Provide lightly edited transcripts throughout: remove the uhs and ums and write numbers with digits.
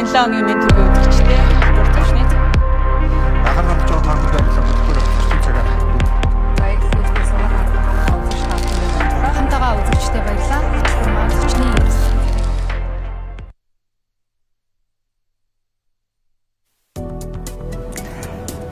энэ 7 хоногийн мэд төргийн үзэгчтэй дурдчихны. Ахаргад жоо танд байрлал бүтгэр цагаар. Баярлалаа суугаад үзэгч таах. Хамтаага үзэгчтэй баярлалаа. Маань зочны ирс.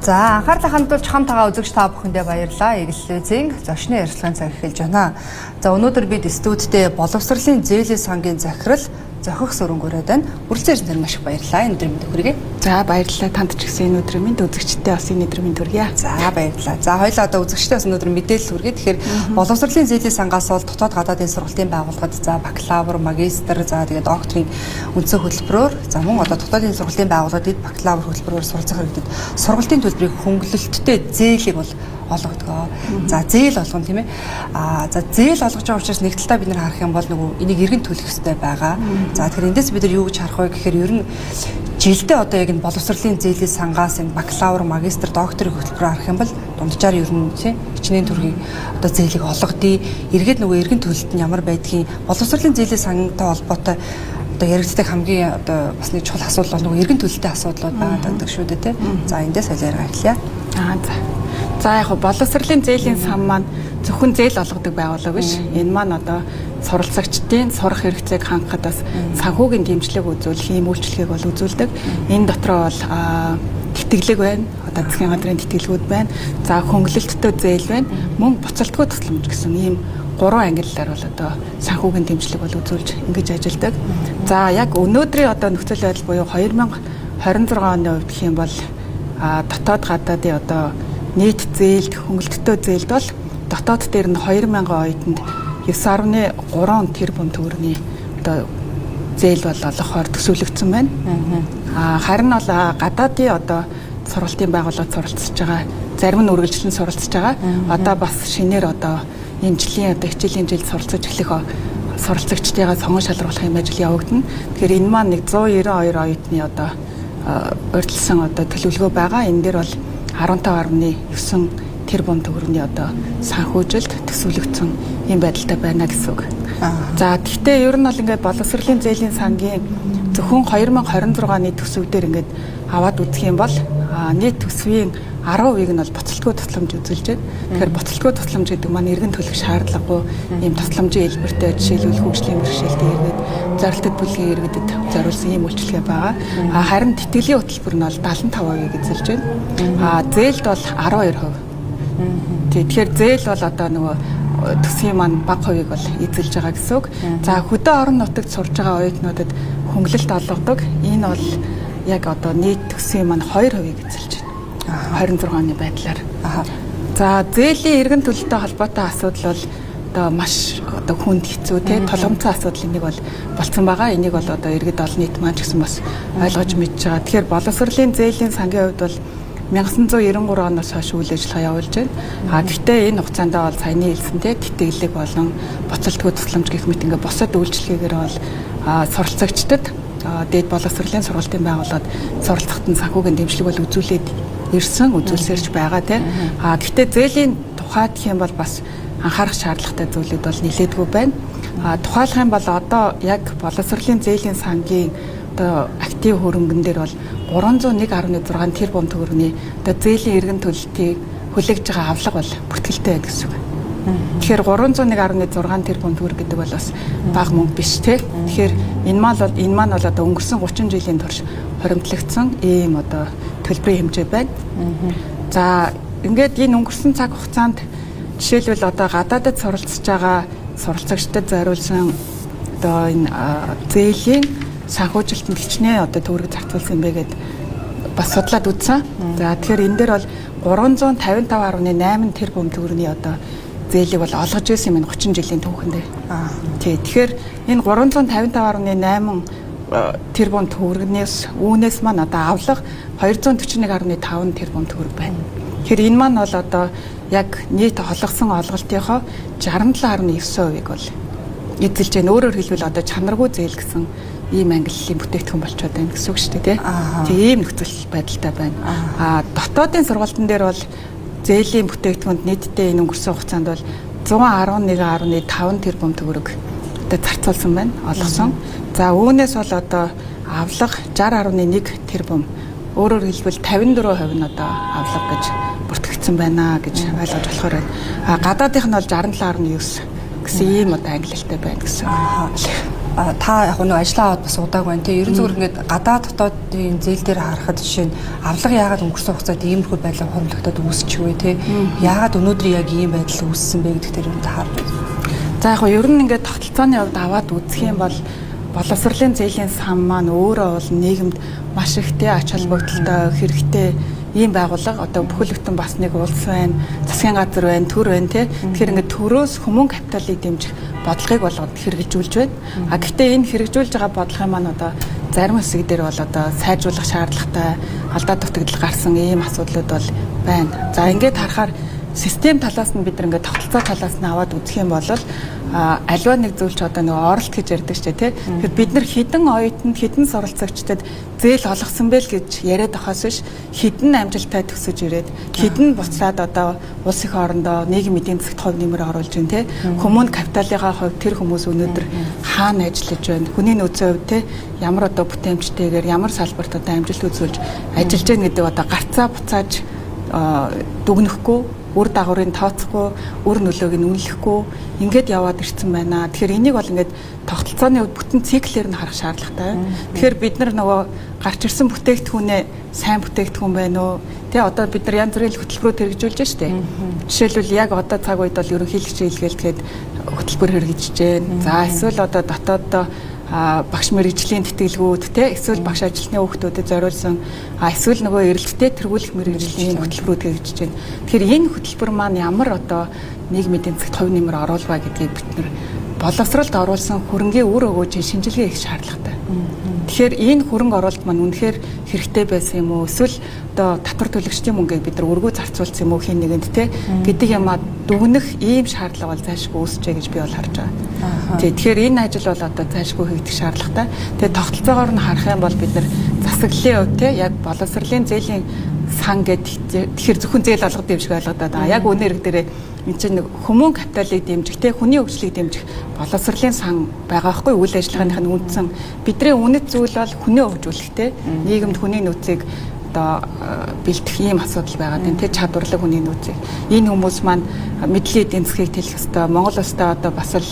За анхаарлаа хандуулж хамтаага үзэгч та бүхэндээ баярлалаа. Эглэлцийн зочны ярилцлагын цаг эхэлж байна. За өнөөдөр бид студидтэй боловсролын зээлийн сангийн захирал зохих сүрэнгүүрээд байна. Үргэлжлэж ирсэн маш их баярлалаа. Энэ өдрийн мэнд хүргэе. За баярлалаа. Танд ч гэсэн энэ өдрийн мэнд үзэгчтэй бас энэ өдрийн мэнд хүргэе. За баярлалаа. За хоёулаа одоо үзэгчтэй бас өнөөдөр мэдээлэл хүргэе. Тэгэхээр боловсролын зээлийн сангаас бол дотоод гадаадын сургалтын байгууллагад за бакалавр, магистр, за тэгээд докторийн үндсэн хөтөлбөрөөр за мөн одоо дотоодын сургалтын байгууллагад бакалавр хөтөлбөрөөр суралцах хэрэгтэй сургалтын төлбөрийг хөнгөлөлттэй зээлийг бол олгодог. За зээл олгоно тийм ээ. За зээл олгож байгаа учраас нэг талдаа бид нар харах юм бол нөгөө энийг эргэн төлөх хэрэгтэй байгаа. За тэгэхээр эндээс бид нар юу гэж харах вэ гэхээр ер нь жилдээ одоо яг энэ боловсролын зээлийн сангаас энэ бакалавр, магистр, докторийн хөтөлбөрөөр харах юм бол дунджаар ер нь тийм хичнээн төргийн одоо зээлийг олгодъё. Эргээд нөгөө эргэн төлөлт нь ямар байдгийг боловсролын зээлийн сантай холбоотой одоо яригддаг хамгийн одоо бас нэг чухал асуудал бол нөгөө эргэн төлөлтийн асуудлууд байгаа шүү дээ тийм. За эндээс солиороо эхлэе. За яг боловсролын зээлийн сан маань зөвхөн зээл олгодог байгууллага биш. Энэ маань одоо суралцагчдын сурах хэрэгцээг хангахад бас санхүүгийн дэмжлэг үзүүлэх ийм үйлчлэгийг бол үзүүлдэг. Энэ дотроо бол тэтгэлэг байна. Одоо засгийн газрын тэтгэлгүүд байна. За хөнгөлөлттэй зээл байна. Мөн буцалтгүй тусламж гэсэн ийм 3 ангиллаар бол одоо санхүүгийн дэмжлэг бол үзүүлж ингэж ажилладаг. За яг өнөөдрийн одоо нөхцөл байдал буюу 2026 оны үед гэх юм бол дотоод гадаадын одоо нийт зээлд хөнгөлөлттэй зээлд бол дотоод дээр нь 2000 оюутанд 9.3 тэрбум төгрөгийн одоо зээл бол олгохоор төсөөлөгдсөн байна. Харин бол гадаадын одоо сургалтын байгууллагад суралцж байгаа зарим нь үргэлжлэн суралцж байгаа. Одоо бас шинээр одоо энэ жилийн одоо хичээлийн жил суралцж эхлэх суралцагчдыгаа сонгон шалруулах юм ажил явагдана. Тэгэхээр энэ маань нэг 192 оюутны одоо урьдчилсан одоо төлөвлөгөө байгаа. Энэ дээр бол 15.9 тэрбум төгрөгийн одоо санхүүжилт төсөөлөгдсөн юм байдалтай байна гэсэн үг. За гэхдээ ер нь бол ингээд боловсролын зээлийн сангийн зөвхөн 2026 оны төсөв дээр ингээд аваад үзэх юм бол нийт төсвийн 10% нь бол буцалтгүй тусламж үзүүлж байна. Тэгэхээр буцалтгүй тусламж гэдэг маань эргэн төлөх шаардлагагүй ийм тусламжийн хэлбэртэй жишээлбэл хөгжлийн бэрхшээлтэй иргэд, зорилттой бүлгийн иргэдэд зориулсан ийм үйлчилгээ байгаа. Харин тэтгэлийн хөтөлбөр нь бол 75% эзэлж байна. Зээлд бол 12%. Тэгэхээр зээл бол одоо нөгөө төсвийн маань бага хувийг бол эзэлж байгаа гэсэн үг. За хөдөө орон нутагт сурж байгаа оюутнуудад хөнгөлөлт олгодог. Энэ бол яг одоо нийт төсвийн маань 2% эзэлж байна. 26 оны байдлаар. За зээлийн эргэн төлөлтөй холбоотой асуудал бол одоо маш одоо хүнд хэцүү тий толгомцсон асуудал нэг бол болцсон байгаа. Энийг бол одоо иргэд олон нийт маань ч гэсэн бас ойлгож мэдж байгаа. Тэгэхээр боловсролын зээлийн сангийн хувьд бол 1993 оноос хойш үйл ажиллагаа явуулж байна. Гэхдээ энэ хугацаанд бол саяны хэлсэнтэй тэтгэлэг болон буцалтгүй тусламж гэх мэт ингээ босод үйлчлэгээр бол суралцагчдад дээд боловсролын сургалтын байгууллагад суралцахад нь санхүүгийн дэмжлэг бол үзүүлсээрч байгаа тийм. Гэхдээ зээлийн тухайд гэх юм бол бас анхаарах шаардлагатай зүйлүүд бол нэлээдгүй байна. Тухайлах юм бол одоо яг боловсролын зээлийн сангийн одоо актив хөрөнгөн дээр бол 301.6 тэрбум төгрөгийн одоо зээлийн эргэн төлөлтийг хүлээгж байгаа авлага бол бүртгэлтэй байна гэсэн үг. Тэгэхээр 301.6 тэрбум төгрөг гэдэг бол бас бага мөнгө биш те. Тэгэхээр энэ маань бол одоо өнгөрсөн 30 жилийн турш хоримтлагдсан ийм одоо төлбөрийн хэмжээ байна. За ингээд энэ өнгөрсөн цаг хугацаанд жишээлбэл одоо гадаадд суралцж байгаа суралцагчдад зориулсан одоо энэ зээлийн санхүүжилтөнд хичнээн одоо төгрөг зарцуулсан юм бэ гэд бас судлаад үзсэн. За тэгэхээр энэ дээр бол 355.8 тэрбум төгрөгийн одоо зээлийг бол олгож ирсэн юм 30 жилийн түүхэндээ. Тэгэхээр энэ 355.8 тэрбум төгрөгнөөс үүнээс маань одоо авлага 241.5 тэрбум төгрөг байна. Тэгэхээр энэ маань бол одоо яг нийт олгосон олголтынхоо 67.9%-ийг бол эзэлж байна. Өөрөөр хэлбэл одоо чанаргүй зээл гэсэн ийм ангиллалын бүтээгдэхүүн болчиход байна гэсэн үг шүү дээ. Тийм ийм нөхцөл байдалтай байна. Дотоодын сургалтын дээр бол зээлийн бүтээгдэхүүнд нийтдээ энэ өнгөрсөн хугацаанд бол 111.5 тэрбум төгрөг одоо зарцуулсан байна, олгосон. За үүнээс бол одоо авлага 60.1 тэрбум. Өөрөөр хэлбэл 54% нь одоо авлага гэж бүртгэгдсэн байна гэж ойлгож болохоор байна. Гадаадынх нь бол 67.9 гэсэн ийм одоо ангилалтай байна гэсэн. Та яг нэг ажлаа аваад бас удааг байна тий. Ерөн зүгээр ингээд гадаад дотоодын зээл дээр харахад жишээ нь авлага яагаад өнгөрсөн хугацаанд иймэрхүү байдлаар хөрөлдөгдөд үүсчихвэ тий. Яагаад өнөөдөр яг ийм байдал үүссэн бэ гэдэг дээр та харж байна. За яг нь ер нь ингээд тогтолцооны хувьд аваад үзэх юм бол боловсролын зээлийн сан маань өөрөө бол нийгэмд маш их тий ач холбогдолтой хэрэгтэй ийм байгууллага одоо бүхэл бүтэн бас нэг улс байна, засгийн газар байна, төр байна тий. Тэгэхээр ингээд төрөөс хүмүүн капиталыг дэмжих бодлогыг болгоод хэрэгжүүлж байна. Гэхдээ энэ хэрэгжүүлж байгаа бодлогын маань одоо зарим хэсэг дээр бол одоо сайжруулах шаардлагатай алдаа дутагдал гарсан ийм асуудлууд бол байна. За ингээд харахаар систем талаас нь бид ингээд тогтолцоо талаас нь аваад үзэх юм бол аливаа нэг зүйл ч одоо нөгөө оролт гэж ярьдаг ч тий. Тэгэхээр бид нар хідэн оюутанд хідэн суралцагчдад зээл олгосон байл гэж яриад ахаас биш хідэн амжилттай төгсөж ирээд хідэн буцаад одоо улс их орондоо нийгмийн эдийн засагт хувь нэмэр оруулж байна тий. Хүмүүн капиталынхаа хувьд тэр хүмүүс өнөөдөр хаана ажиллаж байна? Хүний нөөцийн хувьд тий ямар одоо бүтээмжтэйгээр ямар салбарт одоо амжилт үзүүлж ажиллаж байна гэдэг одоо гарцаа буцааж дүгнэхгүй үр дагаврыг тооцохгүй, үр нөлөөг нь үнэлэхгүй ингээд яваад ирсэн байна. Тэгэхээр энийг бол ингээд тогтолцооны бүтэн циклээр нь харах шаардлагатай. Тэгэхээр бид нар нөгөө гарч ирсэн бүтээгдэхүүнээ сайн бүтээгдэхүүн байна уу? Тэ одоо бид нар янз бүрийн хөтөлбөрүүд хэрэгжүүлж штэ. Жишээлбэл яг одоо цаг үед бол ерөнхийлөгч хэлгээд хөтөлбөр хэрэгжиж байна. За эсвэл одоо дотооддоо багш мэрэгжлийн тэтгэлгүүд те эсвэл багш ажилтны хүүхдүүдэд зориулсан эсвэл нөгөө эрэлттэй тэргүүлэх мэрэгжлийн хөтөлбөрүүд хэрэгжиж байна. Тэгэхээр энэ хөтөлбөр маань ямар одоо нийгмийн эдийн засагт хувь нэмэр оруулах гэдгийг бид нар боловсролд оруулсан хөрөнгийн үр өгөөжийн шинжилгээ хийх шаардлагатай. Тэгэхээр энэ хөрөнгө оруулалт маань үнэхээр хэрэгтэй байсан юм уу? Эсвэл одоо татвар төлөгчдийн мөнгийг бид нар өргөө зарцуулсан юм уу хин нэгэнд те гэдэг юмаа дүгнэх ийм шаардлага бол зайлшгүй үүсчээ гэж би бол харж байгаа. Тэгэхээр энэ ажил бол одоо зайлшгүй хийгдэх шаардлагатай. Тэгээ тогтолцоогоор нь харах юм бол бид нар засаглалын хувьд те яг боловсролын зээлийн сан гэдэг тэгэхээр зөвхөн зээл олгодог юм шиг ойлгодоо. Яг үнээр дээрээ энэ чинь хүмүүн капиталыг дэмжих те хүний хөгжлийг дэмжих боловсролын сан байгаа хгүй үйл ажиллагааных нь үндсэн бидний үнэт зүйл бол хүний хөгжүүлэх те нийгэмд хүний нөөцийг одоо бэлтгэх ийм асуудал байгаа тийм тэ чадварлаг хүний нөөцийг энэ хүмүүс маань мэдлийн эдийн засгийг тэлэх хэвээр Монгол улстай одоо бас л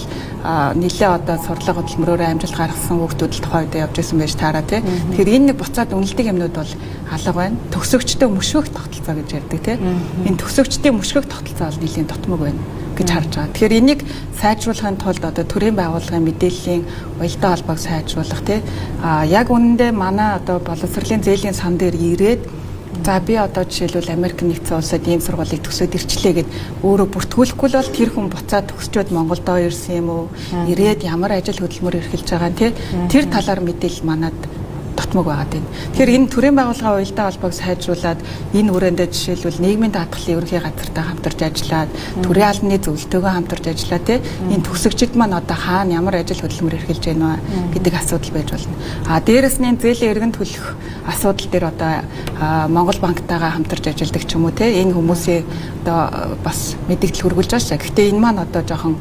нэлээ одоо сурлага хөдөлмөрөөр амжилт гаргасан хүүхдүүд тухайд явж исэн байж таараа тийм тэгэхээр энэ нэг буцаад үнэлдэг юмнууд бол алга байна төгсөгчтэй мөшгөх тогтолцоо гэж ярьдаг тийм энэ төгсөгчдийн мөшгөх тогтолцоо бол нэлийн тотмог байна гэж харж байгаа. Тэгэхээр энийг сайжруулахын тулд одоо төрийн байгууллагын мэдээллийн уялдаа холбоог сайжруулах тий яг үнэндээ манай одоо боловсролын зээлийн сан дээр ирээд за би одоо жишээлбэл Америк нэгдсэн улсад ийм сургуулийг төгсөөд ирчлээ гэд өөрөө бүртгүүлэхгүй бол тэр хүн буцаад төгсчөөд Монголдоо ирсэн юм уу ирээд ямар ажил хөдөлмөр эрхэлж байгаа тий тэр талаар мэдээлэл манад тотмог байгаа тийм. Тэгэхээр энэ төрийн байгууллагын уялдаа холбоог сайжруулад энэ хүрээндээ жишээлбэл нийгмийн даатгалын ерөнхий газартай хамтарч ажиллаад төрийн албаны зөвлөлтөөгөө хамтарч ажиллаад тийм энэ төгсөгчд маань одоо хаана ямар ажил хөдөлмөр эрхэлж байна вэ гэдэг асуудал байж болно. Дээрэс нь энэ зээлийн эргэн төлөх асуудал дээр одоо Монгол банктайгаа хамтарч ажилладаг ч юм уу тийм энэ хүмүүсийн одоо бас мэдээлэл хүргүүлж байгаа шээ. Гэхдээ энэ маань одоо жоохон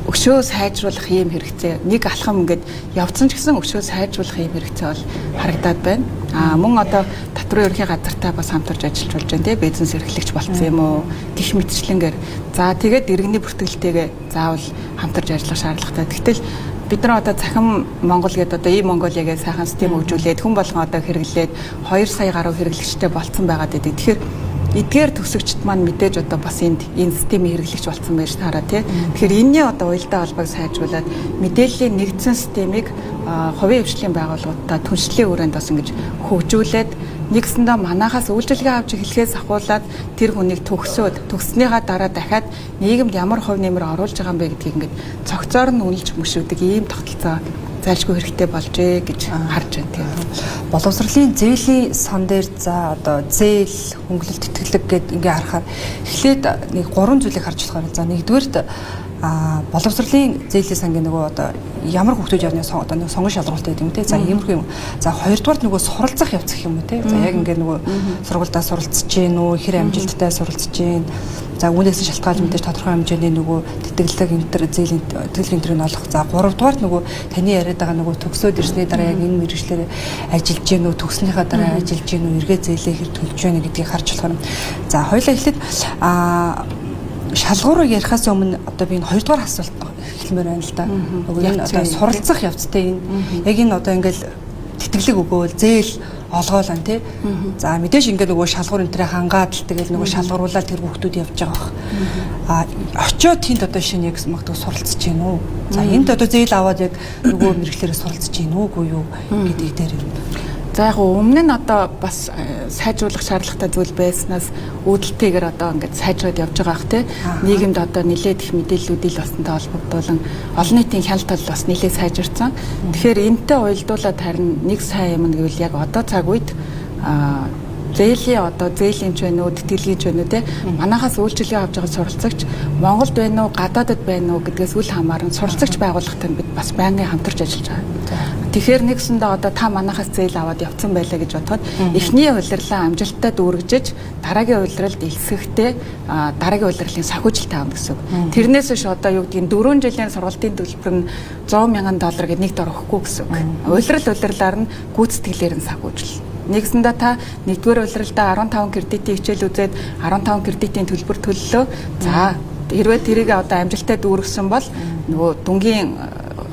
өшөө сайжруулах юм хэрэгцээ нэг алхам ингээд явцсан ч гэсэн өшөө сайжруулах юм хэрэгцээ бол харагдаад байна. Мөн одоо татврын ерөнхий газартай бас хамтарч ажиллаж болж байна тийм бизнес эрхлэгч болцсон юм уу гэх мэтчлэнгээр за тэгээд иргэний бүртгэлтэйгээ заавал хамтарч ажиллах шаардлагатай. Гэтэл бид нар одоо захин Монгол гэдэг одоо ийм Монголиагээ сайхан систем хөгжүүлээд хүн болгон одоо хэрэглээд 2 сая гаруй хэрэглэгчтэй болцсон байгаад байдаг. Тэгэхээр эдгээр төгсөгчд маань мэдээж одоо бас энэ системийн хэрэглэгч болсон байж таараа тий. Тэгэхээр энэний одоо уялдаа холбоог сайжруулад мэдээллийн нэгдсэн системийг хувийн хвшлийн байгууллагуудаа түншлэлийн хүрээнд бас ингэж хөгжүүлээд нэгсэндээ манахаас үйлчилгээ авч эхлэхээс ахуулаад тэр хүнийг төгснөхийн дараа дахиад нийгэмд ямар хувь нэмэр оруулж байгаа юм бэ гэдгийг ингэж цогцоор нь үнэлж мөшөөдөг ийм тогтолцоо зайлшгүй хэрэгтэй болжээ гэж харж байна тийм. Боловсролын зээлийн сан дээр за одоо зээл, хөнгөлөлт, тэтгэлэг гэдээ ингээ харахаар эхлээд нэг 3 зүйлийг харж болохоор за нэгдүгээрт боловсролын зээлийн сангийн нөгөө одоо ямар хүүхдүүд явны одоо нэг сонгон шалгуулт гэдэг юм те. За иймэрхүү юм. За хоёрдугаарт нөгөө суралцах явц гэх юм уу те. За яг ингээ нөгөө сургуульдаа суралцж гин үү, хэр амжилттай суралцж гин. За үүнээс шалтгаалж мэдээж тодорхой хэмжээний нөгөө тэтгэлэг энтер зээлийн тэтгэлэг энтерийг олох. За 3 дугаарт нөгөө таны яриад байгаа нөгөө төгсөөд ирсний дараа яг энэ мэргэжлэр ажиллаж гин үү, төгснөхийн дараа ажиллаж гин үү, эргээ зээлээ хэр төлж байна гэдгийг харж болох юм. За хоёулаа эхлээд шалгуурыг ярихаас өмнө одоо би энэ 2 дугаар асуулт хэлмээр байна л да. Нөгөө энэ одоо суралцах явцтай энэ яг энэ одоо ингээл тэтгэлэг өгөөл зээл олгоолаа тий. За мэдээж ингээд нөгөө шалгуур энэ төрөө хангаад л тэгэл нөгөө шалгууруулаад тэр хүүхдүүд явж байгаа бах. Очоод тэнд одоо шинэ яг магадгүй суралцж гин үү. За энд одоо зээл аваад яг нөгөө мэрэгчлэрээ суралцж гин үгүй юу гэдгийг дээр юм. За яг өмнө нь одоо бас сайжруулах шаардлагатай зүйл байснаас үүдэлтэйгээр одоо ингээд сайжраад явж байгаа ах тий. Нийгэмд одоо нэлээд их мэдээллүүдийг бастай холбогдуулан олон нийтийн хяналт тал бас нэлээд сайжирсан. Тэгэхээр энэтэй уялдуулаад харин нэг сайн юм гэвэл яг одоо цаг үед зээлийн одоо зээлийн ч байна уу, тэтгэлгийн ч байна уу те манахаас үйлчилгээ авч байгаа суралцагч Монголд байна уу, гадаадд байна уу гэдгээс үл хамааран суралцагч байгууллагатай бид бас байнгын хамтарч ажиллаж байгаа. Тэгэхээр нэгсэндээ одоо та манахаас зээл аваад явцсан байлаа гэж бодоход эхний улирлаа амжилттай дүүргэж дараагийн улиралд элсэхдээ дараагийн улирлын санхүүжилт таавна гэсэн. Тэрнээс биш одоо юу гэдгийг 4 жилийн сургалтын төлбөр нь $100,000 гэдэг нэг дор өгөхгүй гэсэн. Улирлаар нь гүйцэтгэлээр нь санхүүжил. Нэгсэндээ та нэгдүгээр улиралдаа 15 кредитийн хичээл үзээд 15 кредитийн төлбөр төллөө. За хэрвээ тэрийг одоо амжилттай дүүргэсэн бол нөгөө дүнгийн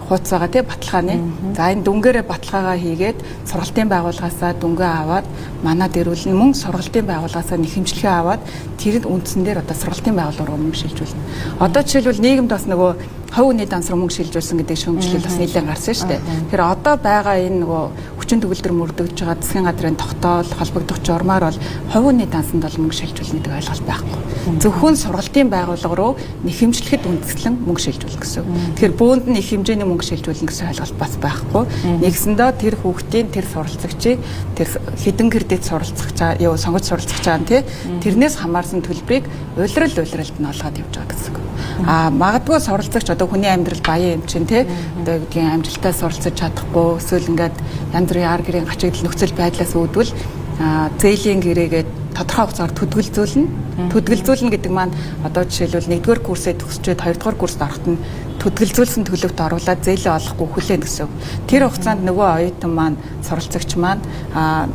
хууц байгаа тий баталгааны. За энэ дүнгээрээ баталгаагаа хийгээд сургалтын байгууллагаасаа дүнгээ аваад манад ирүүлнэ. Мөн сургалтын байгууллагаасаа нэхэмжлэгээ аваад тэр үндсэн дээр одоо сургалтын байгууллага руу мөнгө шилжүүлнэ. Одоо жишээлбэл нийгэмд бас нөгөө хувь хүний данс руу мөнгө шилжүүлсэн гэдэг шүүмжлэл бас нэлээд гарсан шүү дээ. Тэгэхээр одоо байгаа энэ нөгөө хүчин төгөлдөр мөрдөгдөж байгаа засгийн газрын тогтоол холбогдох журмаар бол хувь хүний дансанд бол мөнгө шилжүүлнэ гэдэг ойлголт байхгүй. Зөвхөн сургалтын байгууллага руу нэхэмжлэхэд үндэслэн мөнгө шилжүүлнэ гэсэн. Тэгэхээр бөөнд нь их хэмжээний мөнгө шилжүүлнэ гэсэн ойлголт бас байхгүй. Нэгсэндээ тэр хүүхдийн тэр суралцагчийн тэр хэдэн кредит суралцах сонгож суралцах чаана тий тэрнээс хамаарсан төлбөрийг улиралд нь олгоод явж байгаа гэсэн. Магадгүй суралцагч одоо хүний амьдрал баян юм чинь тий одоо гэдгийг амжилттай суралцаж чадахгүй эсвэл ингээд янз бүрийн ар гэрийн гачигдал нөхцөл байдлаас үүдвэл зээлийн гэрээгээд тодорхой хугацаар төдгөлзүүлнэ. Төдгөлзүүлнэ гэдэг маань одоо жишээлбэл 1-р курсээ төгсчөөд 2-р курст ороход нь төдгөлзүүлсэн төлөвт оруулаад зээлээ олохгүй хүлээн гэсэн. Тэр хугацаанд нөгөө оюутан маань суралцагч маань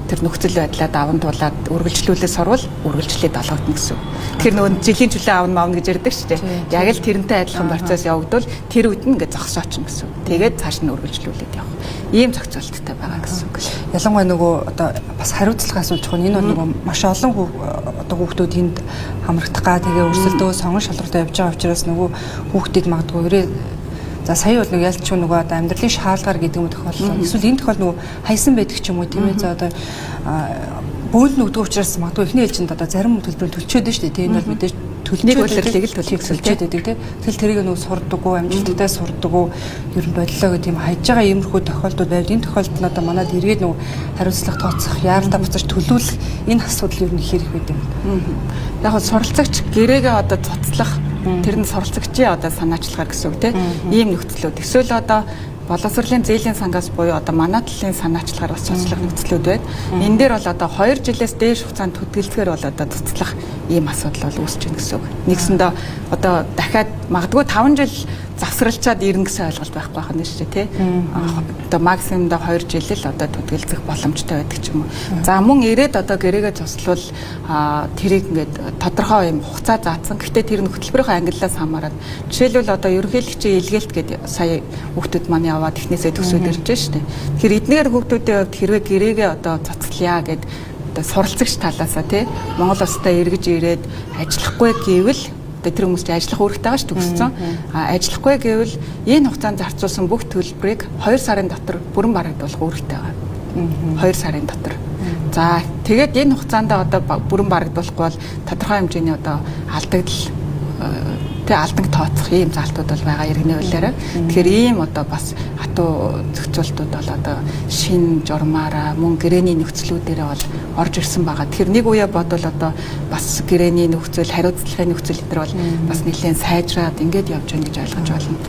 тэр нөхцөл байдлаа даван туулаад үргэлжлүүлээ сурвал үргэлжлээд олгогдно гэсэн. Тэгэхээр нөгөө жилийн чөлөө аавна гэж ярьдаг шүү дээ. Яг л тэрнтэй адилхан процесс явагдвал тэр үед нь ингээд зогсоочно гэсэн. Тэгээд цааш нь үргэлжлүүлээд явах. Ийм зохицуулттай байгаа гэсэн. Ялангуяа нөгөө одоо бас хариуцлага асуулж байгаа. Энэ нөгөө маш олон одоо хүүхдүүд энд хамрагдах га тэгээ өрсөлдөө сонгон шалралтаа явж байгаа учраас нөгөө хүүхдүүд магадгүй за сая бол нэг ялч нөгөө одоо амьдралын шаардлагаар гэдэг юм тохиолдол. Эсвэл энэ тохиол нөгөө хайсан байдаг ч юм уу тийм ээ. За одоо бөөлн өгдөг учраас магадгүй эхний ээлжинд одоо зарим төлбөрөөр төлчөөд нь шүү дээ. Тийм бол мэдээж төлний улирлыг л төлчөөд байдаг тийм. Тэгэл тэрийг нөгөө сурдаггүй амжилттай сурдаггүй ер нь боллоо гэх тийм хайж байгаа иймэрхүү тохиолдол байвал энэ тохиолдолд нь одоо манад эргээд нөгөө хариуцлага тооцох, яаралтай буцаж төлөвлөх энэ асуудал ер нь их хэрэг байдаг юм. Яг нь суралцагч гэрээгээ одоо цоцлох тэр нь суралцагчийн одоо санаачлагаар гэсэн үг тийм. Ийм нөхцлүүд. Эсвэл одоо боловсролын зээлийн сангаас буюу одоо манай талын санаачлагаар бас цоцлох нөхцлүүд байна. Энэ дээр бол одоо 2 жилээс дээш хугацаанд төдөлгөөр бол одоо цоцлох ийм асуудал бол үүсэж байна гэсэн үг. Нэгсэндээ одоо дахиад магадгүй 5 жил завсралчаад ирнэ гэсэн ойлголт байхгүй байх нь шүү дээ тий. Одоо максимумда 2 жил л одоо төдөлгөх боломжтой байдаг ч юм уу. За мөн ирээд одоо гэрээгээ цуслуул тэрийг ингээд тодорхой юм хугацаа заасан. Гэхдээ тэр нь хөтөлбөрийн ангиллаас хамаарат. Жишээлбэл одоо ерөнхийлөгчийн илгээлт гэдэг сая хүүхдүүд маань яваад эхнээсээ төсөөд ирж байна шүү дээ. Тэгэхээр эдгээр хүүхдүүдийн хувьд хэрвээ гэрээгээ одоо цоцлъя гэд одоо суралцагч талаасаа тий Монгол улстай эргэж ирээд ажиллахгүй гэвэл тэр хүмүүс чинь ажиллах үүрэгтэй байгаа ш төгссөн. Ажиллахгүй гэвэл энэ хугацаанд зарцуулсан бүх төлбөрийг 2 сарын дотор бүрэн барагдуулах үүрэгтэй байгаа. 2 сарын дотор. За тэгээд энэ хугацаанд одоо бүрэн барагдуулахгүй бол тодорхой хэмжээний одоо алдагдал алданг тооцох ийм залтууд бол байгаа иргэний хуулиараа. Тэгэхээр ийм одоо бас хатуу зохицуултууд бол одоо шин журмаараа мөн гэрээний нөхцлүүдээрээ бол орж ирсэн байгаа. Тэгэхээр нэг үе бодвол одоо бас гэрээний нөхцөл, хариуцлагын нөхцөл өдр бол бас нэлээд сайжраад ингээд явж байна гэж ойлгож байна.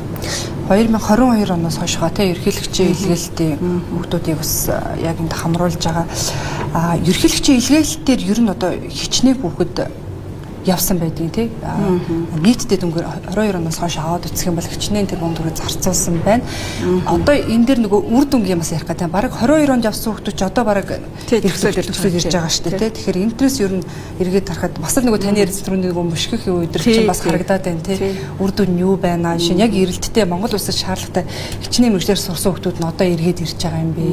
2022 оноос хойшоо тэ ерхийлэгчийн илгээлтийн хүүхдүүдийг бас яг энэ хамруулж байгаа. Ерхийлэгчийн илгээлтээр ер нь одоо хичнээн хүүхэд явсан байдгийг тий. Нийтдээ дөнгөөр 22 оноос хойш аваад үсэх юм бол хичнээн тэрбум төгрөг зарцуулсан байна. Одоо энэ дэр нөгөө үр дүнгийн бас ярих гэдэг. Бараг 22 онд явсан хүмүүс ч одоо бараг төсөөл ирж байгаа шүү дээ тий. Тэгэхээр энэтрээс ер нь эргээд харахад бас л нөгөө таны ярьсан түрүүний нөгөө мөшгөх үеэр чинь бас харагдаад байна тий. Үр дүн юу байна? Жишээ нь яг эрэлттэй Монгол улсад шаардлагатай хичнээн мэргэжлэр сурсан хүмүүс нь одоо эргээд ирж байгаа юм бэ.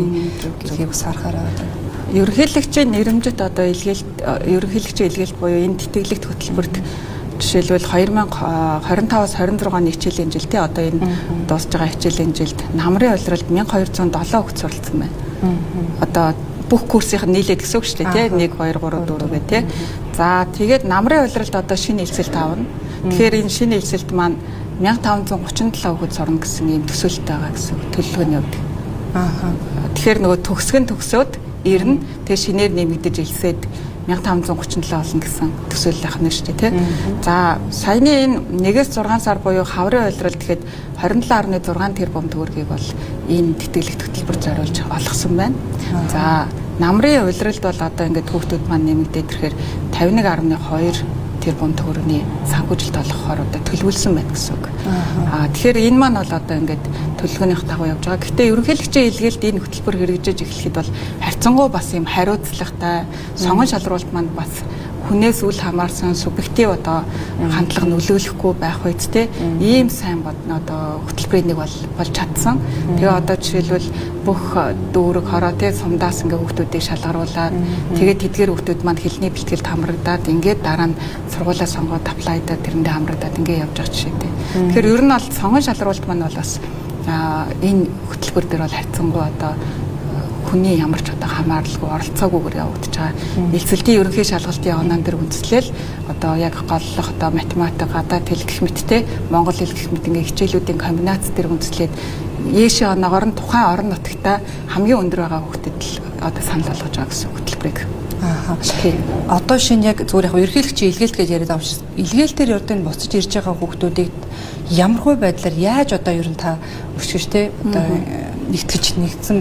Гэхийг бас харахаараа байна. Ерөнхийлөгчийн нэрэмжит одоо ерөнхийлөгчийн илгээлт буюу энэ тэтгэлэгт хөтөлбөрт жишээлбэл 2025-аас 26 оны хичээлийн жилдээ одоо энэ дуусж байгаа хичээлийн жилд намрын улиралд 1207 хүүхэд суралцсан байна. Одоо бүх курсийнх нь нийлээд гэсэн үг шүү дээ тий 1 2 3 4 гэх тий. За тэгээд намрын улиралд одоо шинэ хэлцэлт авна. Тэгэхээр энэ шинэ хэлцэлт маань 1537 хүүхэд сурна гэсэн ийм төсөөлтөй байгаа гэсэн төлөвлөгөөний хувьд. Тэгэхээр нөгөө төгсөөд ирнэ. Тэгээ шинээр нэмэгдэж илсээд 1537 болно гэсэн төсөөлөл ахна шүү дээ тий. За саяны энэ 1-6 сар буюу хаврын улирал гэхэд 27.6 тэрбум төгрөгийг бол энэ тэтгэлэгт хөтөлбөр зориулж олгосон байна. За намрын улиралд бол одоо ингээд хүүхдүүд маань нэмэгдээд ирэхээр 51.2 тэрбум төгрөгийн санхүүжилт олгохоор одоо төлөвлөсөн байна гэсэн үг. Тэгэхээр энэ маань бол одоо ингээд төлөвлөгөөнийх дагуу явж байгаа. Гэхдээ ерөнхийлөгчийн илгээлт энэ хөтөлбөр хэрэгжиж эхлэхэд бол харьцангуй бас юм хариуцлагатай сонгон шалруулалт маань бас хүнээс үл хамаарсан субъектив одоо хандлага нөлөөлөхгүй байх үедтэй ийм сайн одоо хөтөлбөрийн нэг болж чадсан. Тэгээ одоо жишээлбэл бүх дүүрэг хороо тий сумдаас ингээ хүүхдүүдийг шалгаруулад тэгээд тэдгээр хүүхдүүд маань хэлний бэлтгэлд хамрагдаад ингээд дараа нь сургуулаа сонгоод аплайдаад тэрэндээ хамрагдаад ингээ явж байгаа жишээтэй. Тэгэхээр ер нь бол сонгон шалгаруулалт маань бол бас энэ хөтөлбөр дээр бол хайцсангүй одоо хүний ямар ч одоо хамааралгүй оролцоогүйгээр явагдаж байгаа. Нэлцэлтийн ерөнхий шалгалтын онон дээр үндэслэл одоо яг голлох одоо математик, гадаад хэл гэх мэттэй монгол хэл гэх мэт ингээ хичээлүүдийн комбинац дээр үндэслээд ээшээ оноогоор нь тухайн орон нутагта хамгийн өндөр байгаа хүүхдэд л одоо санал болгож байгаа гэсэн хөтөлбөрийг. Одоо шинэ яг зүгээр яг ерөнхийлөгчийн илгээлт гэж яриад байгаа шүү. Илгээлтээр ердөө буцаж ирж байгаа хүүхдүүдийг ямархуу байдлаар яаж одоо ер нь та өшгөж те одоо нэгтгэж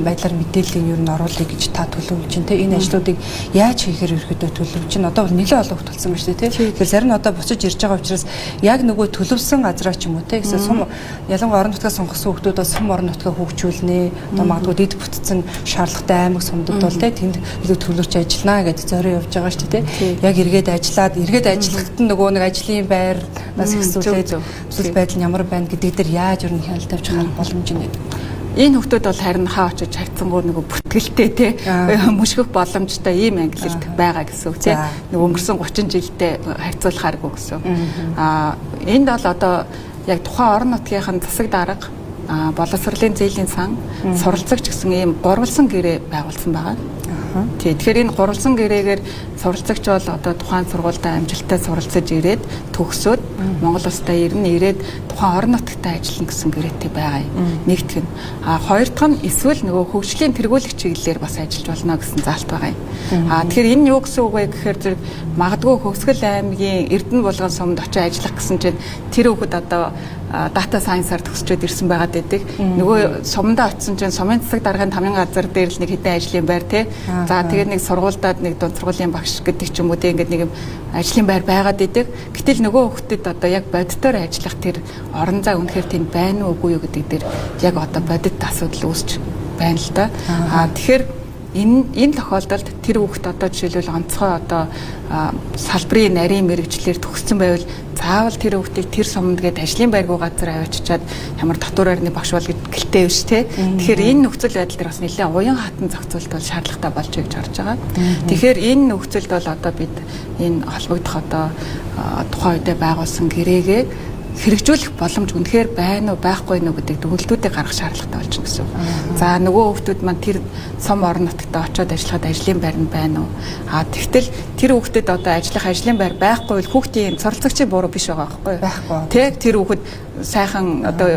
байдлаар мэдээллийн ер нь оруулъя гэж та төлөвлөж байна те энэ ажлуудыг яаж хийхээр ерөөдөө төлөвлөж байна. Одоо бол нэлээд олон хүүхд болсон байна шүү те. Тэгэхээр зарим нь одоо буцаж ирж байгаа учраас яг нөгөө төлөвсөн газраа ч юм уу те гэсэн сум ялангуяа орон нутгаа сонгосон хүүхдүүд бол сум орон нутгаа хөгжүүлнэ. Одоо магадгүй дэд бүтцэн шаардлагатай аймаг сумдад бол те тэнд илүү төлөвлөж ажиллана гэж зорио явж байгаа шүү те. Яг эргээд ажиллахад нөгөө нэг ажлын байрнаас ихсүүлээд зүйл байдал нь ямар байна гэдэг дээр яаж ер нь хяналт тавьж харах боломж нь. Энэ хүүхдүүд бол харин хаа очиж хайцсангуу нөгөө бүртгэлтэй те мөшгөх боломжтой ийм ангилалд байгаа гэсэн үг те нөгөө өнгөрсөн 30 жилдээ харьцуулахааргүй гэсэн. Энд бол одоо яг тухайн орон нутгийнхын засаг дарга боловсролын зээлийн сан суралцагч гэсэн ийм гурвалсан гэрээ байгуулсан байгаа. Тэгэхээр энэ гурвалсан гэрээгээр суралцагч бол одоо тухайн сургуультай амжилттай суралцаж ирээд төгсөөд Монгол улстай ирээд тухайн орон нутагтаа ажиллана гэсэн гэрээтэй байгаа юм. Нэгдүгээр нь. Хоёр дахь нь эсвэл нөгөө хөгжлийн тэргүүлэх чиглэлээр бас ажиллаж болно гэсэн заалт байгаа юм. Тэгэхээр энэ юу гэсэн үг вэ гэхээр зэрэг магадгүй Хөвсгөл аймгийн Эрдэнэ булган сумд очиж ажиллах гэсэн чинь тэр хүүхэд одоо дата сайенсаар төгсчөөд ирсэн байгаад байдаг. Нөгөө сумдаа очисон чинь сумын засаг даргын тамийн газар дээр л нэг хэдэн ажлын байр тий. За тэгээд нэг сургуульдаад нэг дунд сургуулийн багш гэдэг ч юм уу тий ингээд нэг юм ажлын байр байгаад байдаг. Гэтэл нөгөө хүүхдэд одоо яг бодитоор ажиллах тэр орон зай үнэхээр тэнд байна уу үгүй юу гэдэг дээр яг одоо бодит асуудал үүсч байна л да. Тэгэхээр энэ тохиолдолд тэр хүүхэд одоо жишээлбэл онцгой одоо салбарын нарийн мэрэгчлэр төгссөн байвал заавал тэр хүүхдийг тэр сумд гээд ажлын байргүй газар аваачаад ямар татвар арны багш бол гэлтэй биш те. Тэгэхээр энэ нөхцөл байдал дээр бас нэлээд уян хатан зохицуулт бол шаардлагатай болж гэж харж байгаа. Тэгэхээр энэ нөхцөлд бол одоо бид энэ холбогдох одоо тухайн үедээ байгуулсан гэрээгээ хэрэгжүүлэх боломж үнэхээр байна уу байхгүй юу гэдэг дүгнэлтүүдийг гаргах шаардлагатай болж байна гэсэн. За нөгөө хүүхдүүд маань тэр сум орон нутагтаа очиод ажиллахад ажлын байр нь байна уу? Тэгтэл тэр хүүхдэд одоо ажиллах ажлын байр байхгүй бол хүүхдийн суралцагчийн буруу биш байгаа байхгүй юу? Байхгүй. Тэг тэр хүүхэд сайхан одоо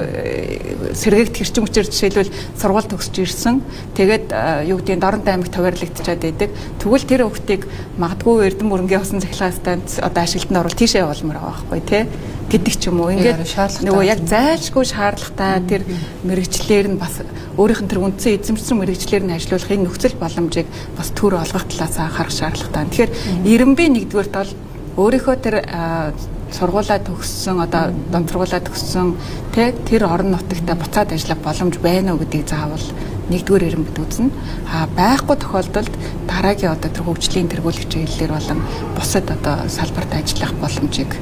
сэргээгт хэрчим хүчээр жишээлбэл сургууль төгсөж ирсэн. Тэгээд юу гэдгийг Дорнод аймагт товариалагдчихад байдаг. Тэгвэл тэр хүүхдийг магадгүй Эрдэнэ мөрөнгийн усан цахилгаан станц одоо ажилтнаар оруулалт тийшээ явуулмаар байгаа байхгүй тий гэдэг ч юм уу. Ингээд нөгөө яг зайлшгүй шаардлагатай тэр мэрэгчлэр нь бас өөрийнх нь тэр үндсэн эзэмшсэн мэрэгчлэр нь ажилуулах энэ нөхцөл боломжийг бас төр олгох талаас харах шаардлагатай. Тэгэхээр 91-р тал өөрийнхөө тэр сургуулаа төгссөн одоо дунд сургуулаа төгссөн тэр орон нутагта буцаад ажиллах боломж байна уу гэдгийг заавал нэгдүгээр ирэмбэд үзнэ. Байхгүй тохиолдолд дараагийн одоо тэр хөгжлийн тэргүүлэх чиглэлээр болон бусад одоо салбарт ажиллах боломжийг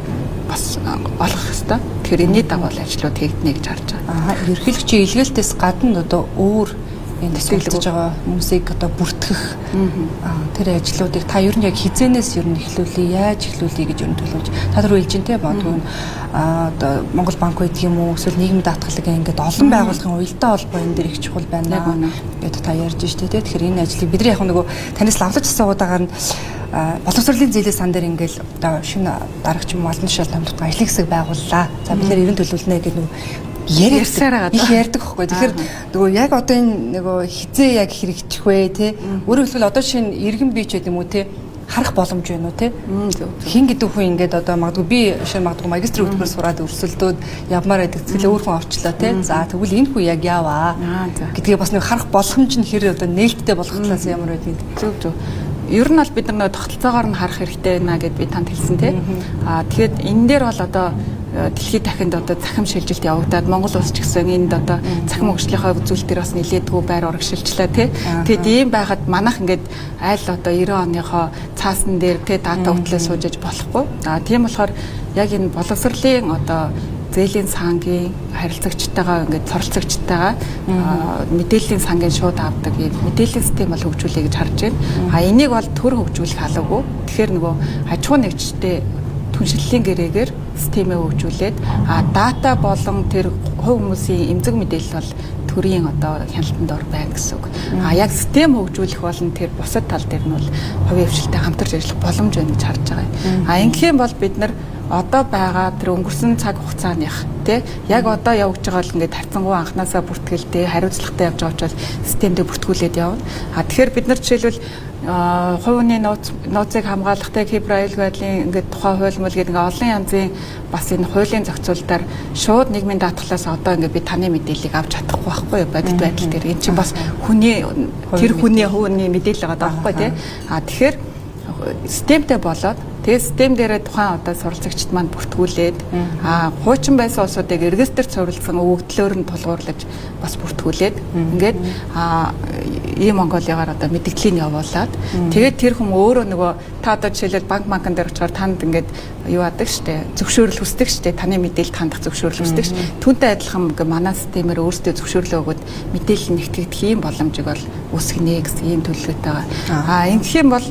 бас олгох хэрэгтэй. Тэгэхээр энэний дагуу ажлууд хийгднэ гэж харж байгаа. Ерхийлэгчийн илгээлтээс гадна одоо өөр энэ төсөөлж байгаа хүмүүсийг одоо бүртгэх тэр ажлуудыг та ер нь яг хизээнээс ер нь эхлүүлээ, яаж эхлүүлээ гэж ер нь төлөвлөж та нар хэлж дээ бодвол одоо Монгол банк байдаг юм уу эсвэл нийгмийн даатгалыг ингээд олон байгууллагын уялдаа холбоо энэ дээр их чухал байна гэдэг та ярьж штэ тий. Тэгэхээр энэ ажлыг бид нар яг нөгөө танаас лавлаж асуугаагаар нь боловсролын зээлийн сан дээр ингээл одоо шинэ дарагч юм олон жишээл томдтон ажлын хэсэг байгууллаа. За бид нэр ирэн төлөвлөнө гэдэг нөгөө ярьсаар их ярьдаг байхгүй. Тэгэхээр нөгөө яг одоо энэ нөгөө хизээ яг хэрэгжих вэ те. Өөрөөр хэлбэл одоо шинэ иргэн бий ч гэдэг юм уу те. Харах боломж байна уу те. Хин гэдэг хүн ингээд одоо магадгүй би шинэ магадгүй магистрийн хөтөлбөр сураад өрсөлдөөд явмаар байдаг. Тэгэлээ өөр хүн авчлаа те. За тэгвэл энэ хүн яг яваа. Гэдгийг бас нэг харах боломж нь хэр одоо нээлттэй болох талаас ямар байдгийг зөв. Ер нь бол бид нар тогтолцоогоор нь харах хэрэгтэй байна гэд би танд хэлсэн тий. Тэгэхээр энэ дээр бол одоо дэлхийд дахинд одоо захим шилжилт явагдаад Монгол улс ч гэсэн энд одоо захим хөгжлийнхаа үзүүлэлт дээр бас нэлээдгүй байр урагшилчлаа тий. Тэгэд ийм байхад манайх ингээд айл одоо 90 оныхоо цаасан дээр тий дата хөтлөө суужиж болохгүй. Тийм болохоор яг энэ боловсролын одоо зээлийн сангийн харилцагчтайгаа ингээд цоролцогчтойгоо мэдээллийн сангийн шууд авдаг мэдээллийн систем бол хөгжүүлэе гэж харж байна. Энийг бол төр хөгжүүлэх алавгүй. Тэгэхээр нөгөө аж ахуй нэгжтэй түншлэлийн гэрээгээр системээ хөгжүүлээд дата болон тэр хувь хүмүүсийн эмзэг мэдээлэл бол төрийн одоо хяналтанд ор байна гэсэн үг. Яг систем хөгжүүлэх болон тэр бусад тал дээр нь бол хувийн хвшилтэй хамтарч ажиллах боломж байна гэж харж байгаа. Ингэх юм бол бид нар одоо байгаа тэр өнгөрсөн цаг хугацааных тий яг одоо явж байгаа л ингээд харьцангуй анханасаа бүртгэлтэй хариуцлагатай явж байгаа учраас системдээ бүртгүүлээд явна. Тэгэхээр бид нар жишээлбэл хувийн нууцыг хамгаалахтай Кипр аюул байдлын ингээд тухай хууль мөл гэдэг олон янзын бас энэ хуулийн зохицуулалтаар шууд нийгмийн даатгалаас одоо ингээд би таны мэдээллийг авч чадахгүй байхгүй бодит байдал дээр энэ чинь бас хүний мэдээлэл байгаа байхгүй тий. Тэгэхээр системтэй болоод тэгээ систем дээрээ тухайн одоо суралцагчд маань бүртгүүлээд хуучин байсан улсуудыг регистрт суурилсан өгөгдлөөр нь тулгуурлаж бас бүртгүүлээд ингээд ийм Монголигаар одоо мэдээллийг явуулаад тэгээд тэр хүн өөрөө нөгөө та одоо жишээлбэл банкн дээр очихоор танд ингээд юу адаг штэ зөвшөөрөл хүсдэг штэ таны мэдээлэлд хандах зөвшөөрөл хүсдэг штэ түүнтэй адилхан манай системээр өөрсдөө зөвшөөрлөө өгөөд мэдээлэл нэгтгэх ийм боломжийг бол үүсгэнэ гэсэн ийм төлөвлөгөөтэй байгаа. Ингэх юм бол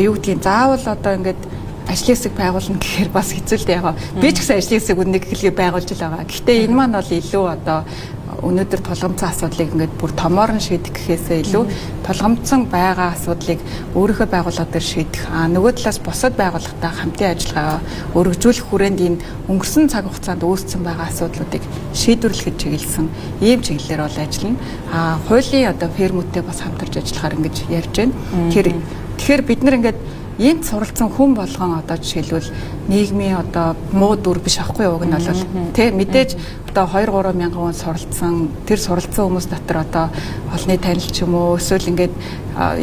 юу гэдгийг заавал одоо ингээд ажлын хэсэг байгуулна гэхээр бас хэцүү л дээ яг. Би ч гэсэн ажлын хэсэг үннийг хэлгээ байгуулж л байгаа. Гэхдээ энэ маань бол илүү одоо өнөөдөр тулгамдсан асуудлыг ингээд бүр томоор нь шийдэх гэхээсээ илүү тулгамдсан байгаа асуудлыг өөрийнхөө байгууллага дээр шийдэх. Нөгөө талаас бусад байгууллагатай хамтын ажиллагаа өргөжүүлэх хүрээнд энэ өнгөрсөн цаг хугацаанд үүссэн байгаа асуудлуудыг шийдвэрлэхэд чиглэсэн ийм чиглэлээр бол ажиллана. Хуулийн одоо фермүүдтэй бас хамтарч ажиллахаар ингэж ярьж байна. Тэгэхээр бид нар ингээд энд суралцсан хүн болгон одоо жишээлбэл нийгмийн одоо муу дүр биш аахгүй юу уг нь бол тий мэдээж одоо 2-3 мянган хүн суралцсан тэр суралцсан хүмүүс дотор одоо олонний танил ч юм уу эсвэл ингээд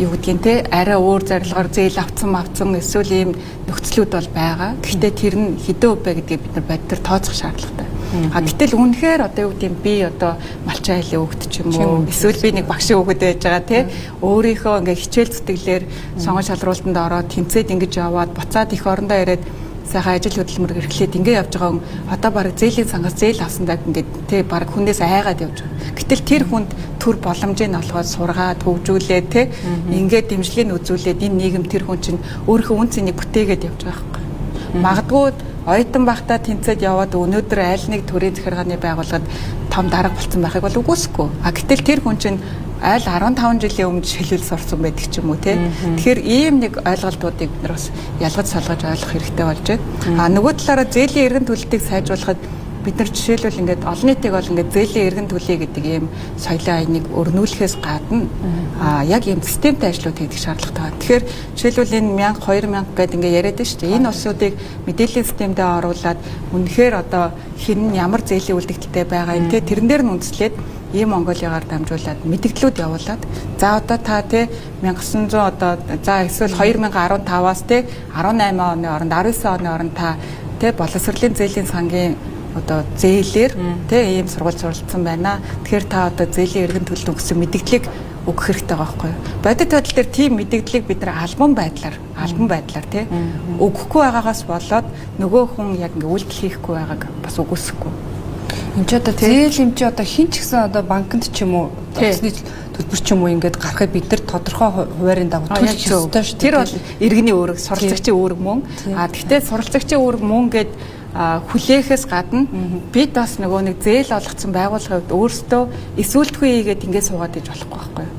юу гэдгийг тий арай өөр зорилгоор зээл авцсан эсвэл ийм нөхцлүүд бол байгаа. Гэхдээ тэр нь хэдэн хувь бэ гэдгийг бид нар бодитор тооцох шаардлагатай. Гэтэл үнэхээр одоо юу гэдэг би одоо малчин айлын хүүхэд ч юм уу эсвэл би нэг багшийн хүүхэд байж байгаа тий өөрийнхөө ингээ хичээл зүтгэлээр сонгон шалралтанд ороод тэнцээд ингэж яваад буцаад их орондоо ирээд сайхан ажил хөдөлмөр эрхлээд ингээ явж байгаа хүн одоо баг зээлийн сангаас зээл авсандаа ингээ тий баг хүнээс айгаад явж байгаа. Гэтэл тэр хүнд төр боломжийг олгоод сургаад хөгжүүлээд тий ингээ дэмжлэгийг үзүүлээд энэ нийгэм тэр хүн чинь өөрийнхөө үн цэнийг бүтээгээд явж байгаа байхгүй. Магадгүй оюутан байхдаа тэнцээд яваад өнөөдөр аль нэг төрийн захиргааны байгууллагад том дарга болсон байхыг бол үгүйсэхгүй. Гэтэл тэр хүн чинь аль 15 жилийн өмнө шилжил сурсан байдаг ч юм уу тий. Тэгэхээр ийм нэг ойлголтуудыг бид нар бас ялгаж салгаж ойлгох хэрэгтэй болж байна. Нөгөө талаараа зээлийн эргэн төлөлтийг сайжруулахад бид нар жишээлбэл ингээд олон нийтийг бол ингээд зээлийн эргэн төлөе гэдэг ийм соёлын аяныг өрнүүлэхээс гадна яг ийм системтэй ажлууд хийх шаардлагатай. Тэгэхээр жишээлбэл энэ 1000 2000 гэдэг ингээд яриад байна шүү дээ. Энэ улсуудыг мэдээллийн системдээ оруулаад үнэхээр одоо хэн ямар зээлийн үлдэгдэлтэй байгаа юм те тэрэн дээр нь үндэслээд ийм Монголигаар дамжуулаад мэдээллүүд явуулаад за одоо та тий 1900 одоо за эсвэл 2015-аас тий 18 оны оронд 19 оны оронд та тий боловсролын зээлийн сангийн одоо зээлээр тий ийм сургууль суралцсан байна. Тэгэхээр та одоо зээлийн эргэн төлөлт өгсөн мэдээллийг өгөх хэрэгтэй байгаа байхгүй юу? Бодит байдал дээр тийм мэдээллийг бид нар албан байдлаар тий өгөхгүй байгаагаас болоод нөгөө хүн яг ингээ үйлдэл хийхгүй байгааг бас үгүйсэхгүй. Энд ч одоо зээл юм чи одоо хин ч гэсэн одоо банкнд ч юм уу төсний төлбөр ч юм уу ингээд гарахыг бид нар тодорхой хуваарийн дагуу төлж ёстой шүү дээ. Тэр бол иргэний үүрэг, суралцагчийн үүрэг мөн. Гэхдээ суралцагчийн үүрэг мөн гэд хүлээхээс гадна бид бас нөгөө нэг зээл олгоцсон байгууллагын хувьд өөрсдөө эсвэлтгүй хийгээд ингээд суугаад иж болохгүй байхгүй юу?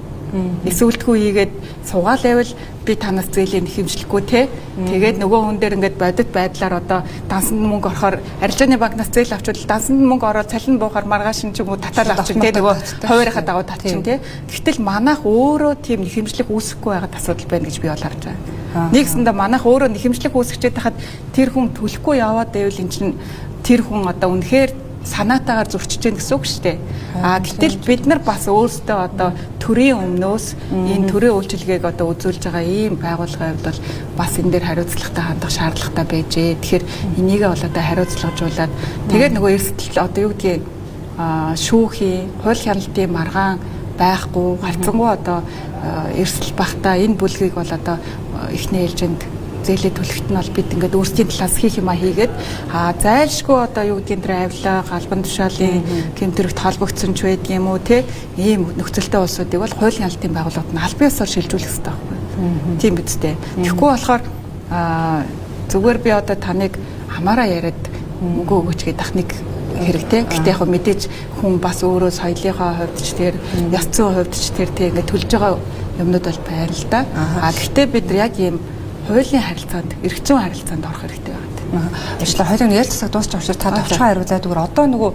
Эсвэлтгүй хийгээд суугаал байвал би танаас зээлийн хэмжлэхгүй те. Тэгээд нөгөө хүн дээр ингээд бодит байдлаар одоо дансанд мөнгө орохоор арилжааны банкнаас зээл авчвал дансанд мөнгө ороод цалин буухаар маргааш ч юм уу татал авчих те нөгөө хуваарийнхаа дагуу татчих те. Гэвтэл манайх өөрөө тийм хэмжлэх үүсэхгүй байгаад асуудал байна гэж би бол харж байгаа. Нэгсэндээ манайх өөрөө хэмжлэх үүсгчээд хахад тэр хүн төлөхгүй яваад байвал эн чинь тэр хүн одоо үнэхээр санаатаагаар зөрчиж гэнэ гэсэн үг шүү дээ. Гэтэл бид нар бас өөрсдөө одоо төрийн өмнөөс энэ төрийн үйлчилгээг одоо үзүүлж байгаа ийм байгууллагын хувьд бол бас энэ дээр хариуцлагатай хандах шаардлагатай байжээ. Тэгэхээр энийгээ бол одоо хариуцлагажуулаад тэгээд нөгөө эрсдэл одоо юу гэдгийг шүүхийн, хууль хяналтын маргаан байхгүй, гарцангуй одоо эрсдэл багтаа энэ бүлгийг бол одоо эхний ээлжинд зээлээ төлөхт нь бол бид ингээд өөрсдийн талаас хийх юмаа хийгээд зайлшгүй одоо юу гэдгийг тэр авилаа галбан тушаалын гэмтэрэгт холбогдсон ч байдаг юм уу те ийм нөхцөлтэй улсуудыг бол хуулийн хяналтын байгууллагууд нь аль биесээр шилжүүлэх хэрэгтэй байхгүй. Тийм биз дээ. Тэгэхгүй болохоор зүгээр би одоо таныг хамаараа яриад мөнгө өгөөч гэдэг техник хэрэгтэй. Гэхдээ яг мэдээж хүн бас өөрөө соёлынхаа хувьд ч тэр ёс зүйн хувьд ч тэр тийм ингээд төлж байгаа юмнууд бол байна л да. Гэхдээ бид нар яг ийм хуулийн харилцаанд, эрх зүйн харилцаанд орох хэрэгтэй байна. Ажлаа хоёрын ярил засаг дуусчих учраас та товчхон хариулаад зүгээр одоо нөгөө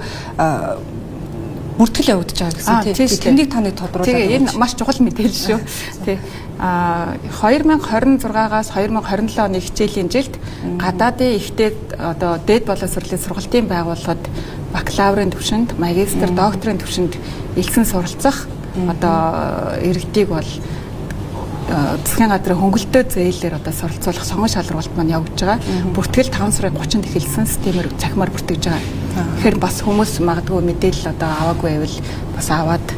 бүртгэл явагдаж байгаа гэсэн тийм. Тэнийг таны тодруулаад. Тэгээ энэ маш чухал мэдээлэл шүү. Тий. 2026-аас 2027 оны хичээлийн жилд гадаадын ихтэй одоо дээд боловсролын сургалтын байгууллагад бакалаврын түвшинд, магистр, докторийн түвшинд элсэн суралцах одоо иргэдийг бол засгийн газрын хөнгөлөлтөө зээлээр одоо суралцуулах сонгон шалралт маань явагдаж байгаа. Бүртгэл 5 сарын 30-нд эхэлсэн системээр цахимаар бүртгэж байгаа. Тэгэхээр бас хүмүүс магадгүй мэдээлэл одоо аваагүй байвал бас аваад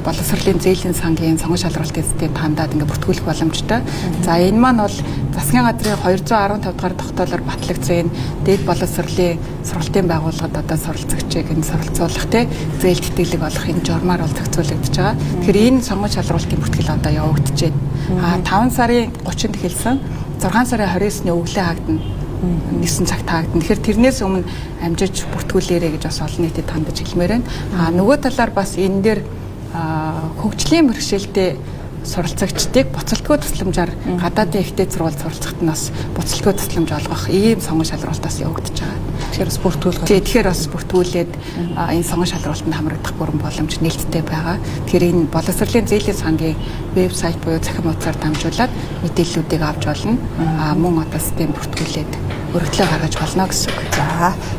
боловсролын зээлийн сангийн сонгон шалралтын системд хандаад ингээ бүртгүүлэх боломжтой. За энэ маань бол засгийн газрын 215 дугаар тогтоолоор батлагдсан дээд боловсролын сургалтын байгууллагад одоо суралцагчийг энэ суралцуулах те зээл тэтгэлэг олох энэ журмаар бол зохицуулагдаж байгаа. Тэгэхээр энэ сонгон шалралтын бүртгэл одоо явагдаж байна. 5 сарын 30-нд эхэлсэн 6 сарын 29-ний өглөө хаагдана. 9 цагт хаагдана. Тэгэхээр тэрнээс өмнө амжиж бүртгүүлээрэй гэж бас олон нийтэд хандаж хэлмээр байна. Нөгөө талаар бас энэ дээр хөгжлийн бэрхшээлтэй суралцагчдыг буцалтгүй тусламжаар гадаадын ихтэй сургууль суралцахад нь бас буцалтгүй тусламж олгох ийм сонгон шалралтаас явагдаж байгаа. Тэгэхээр бас бүртгүүлэх. Тэгэхээр бас бүртгүүлээд энэ сонгон шалралтанд хамрагдах бүрэн боломж нээлттэй байгаа. Тэгэхээр энэ боловсролын зээлийн сангийн вебсайт буюу захин утсаар дамжуулаад мэдээллүүдийг авч болно. Мөн одоо систем бүртгүүлээд өргөдлөө гаргаж болно гэсэн үг.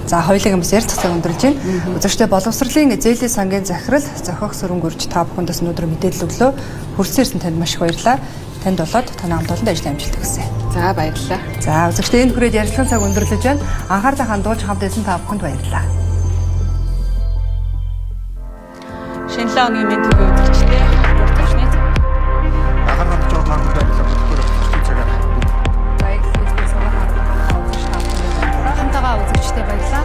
За хоёулаа бас ярь цацаг өндөрлж байна. Үзэгчдээ боловсролын зээлийн сангийн захирал зохиох сөрөнгөрч та бүхэндээс өнөөдөр мэдээлэл өглөө. Хүрсэн ирсэн танд маш их баярлалаа. Танд болоод таны хамт олонд ажил амжилт хүсье. За баярлалаа. За үзэгчдээ энэ хүрээд ярилцлагын цаг өндөрлөж байна. Анхаарлаа хандуулж хамт байсан та бүхэнд баярлалаа. Шинэ өдрийн мэнд төргийн үзэгчдээ бүртгэгчний Анхаарал татж байгаа танд баярлалаа. Бүгд өргөжлөн цагаар. баярлалаа. Хамтагаа үзэгчдээ баярлалаа.